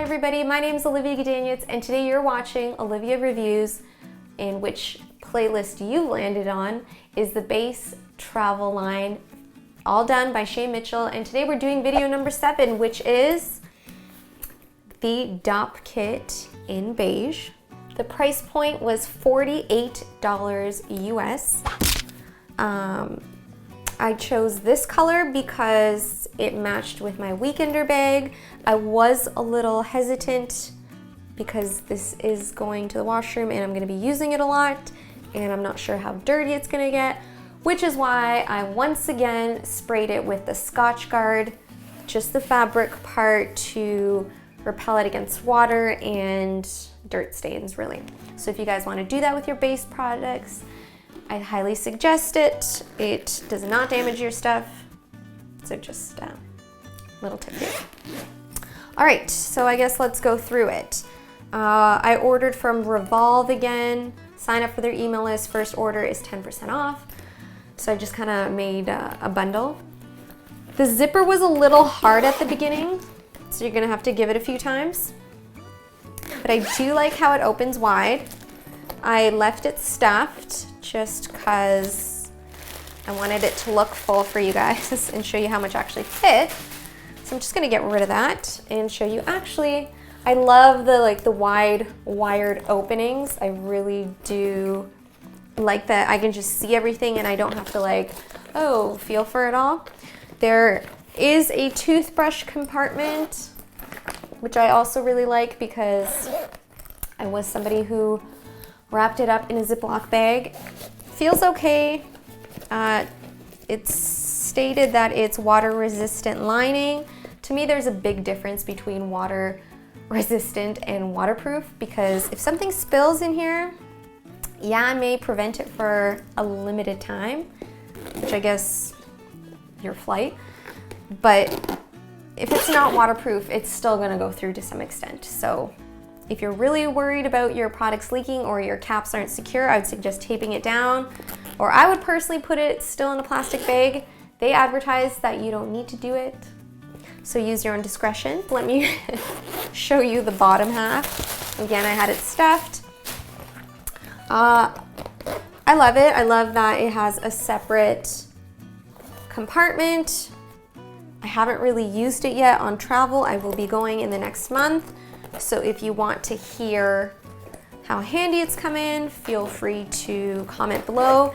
everybody, my name is Olivia Gudaniec and today you're watching Olivia Reviews, and which playlist you landed on is the Béis Travel line, all done by Shay Mitchell, and today we're doing video number 7, which is the Dopp Kit in beige. The price point was $48 US. I chose this color because it matched with my Weekender bag. I was a little hesitant because this is going to the washroom and I'm going to be using it a lot and I'm not sure how dirty it's going to get, which is why I once again sprayed it with the Scotch Guard, just the fabric part to repel it against water and dirt stains, really. So if you guys want to do that with your base products, I highly suggest it. It does not damage your stuff. So just a little tip here. All right, so I guess let's go through it. I ordered from Revolve again. Sign up for their email list. First order is 10% off. So I just kind of made a bundle. The zipper was a little hard at the beginning, so you're gonna have to give it a few times. But I do like how it opens wide. I left it stuffed just because I wanted it to look full for you guys and show you how much actually fit. So I'm just gonna get rid of that and show you. Actually, I love the wide wired openings. I really do like that. I can just see everything and I don't have to feel for it all. There is a toothbrush compartment, which I also really like because I was somebody who wrapped it up in a Ziploc bag. Feels okay. It's stated that it's water resistant lining. To me, there's a big difference between water resistant and waterproof, because if something spills in here, yeah, I may prevent it for a limited time, which I guess your flight, but if it's not waterproof, it's still gonna go through to some extent. So if you're really worried about your products leaking or your caps aren't secure, I would suggest taping it down, or I would personally put it still in a plastic bag. They advertise that you don't need to do it, so use your own discretion. Let me show you the bottom half. Again, I had it stuffed. I love it. I love that it has a separate compartment. I haven't really used it yet on travel. I will be going in the next month. So if you want to hear how handy it's come in, feel free to comment below.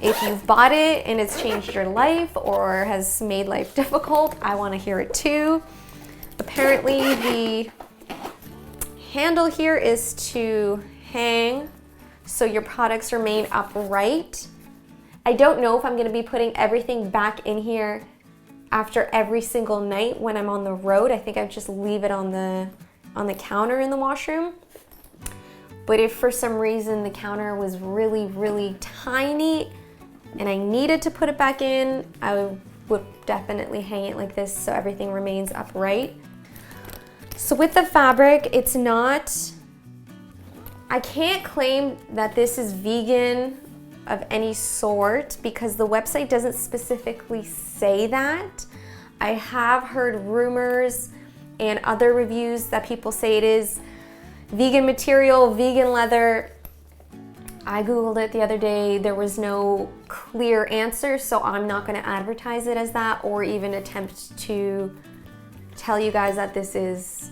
If you've bought it and it's changed your life or has made life difficult, I want to hear it too. Apparently the handle here is to hang so your products remain upright. I don't know if I'm going to be putting everything back in here after every single night when I'm on the road. I think I just leave it on the counter in the washroom. But if for some reason the counter was really, really tiny and I needed to put it back in, I would definitely hang it like this so everything remains upright. So with the fabric, it's not, I can't claim that this is vegan of any sort because the website doesn't specifically say that. I have heard rumors and other reviews that people say it is vegan material, vegan leather. I Googled it the other day. There was no clear answer, so I'm not going to advertise it as that or even attempt to tell you guys that this is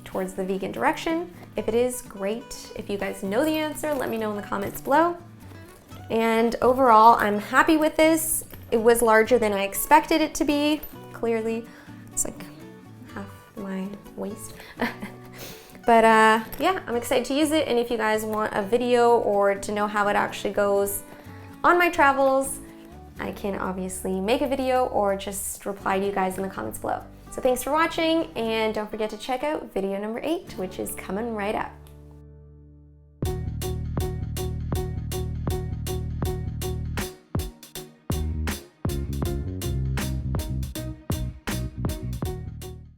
towards the vegan direction. If it is, great. If you guys know the answer, let me know in the comments below. And overall, I'm happy with this. It was larger than I expected it to be. Clearly, it's like half my waist. But yeah, I'm excited to use it, and if you guys want a video or to know how it actually goes on my travels, I can obviously make a video or just reply to you guys in the comments below. So thanks for watching, and don't forget to check out video number 8, which is coming right up.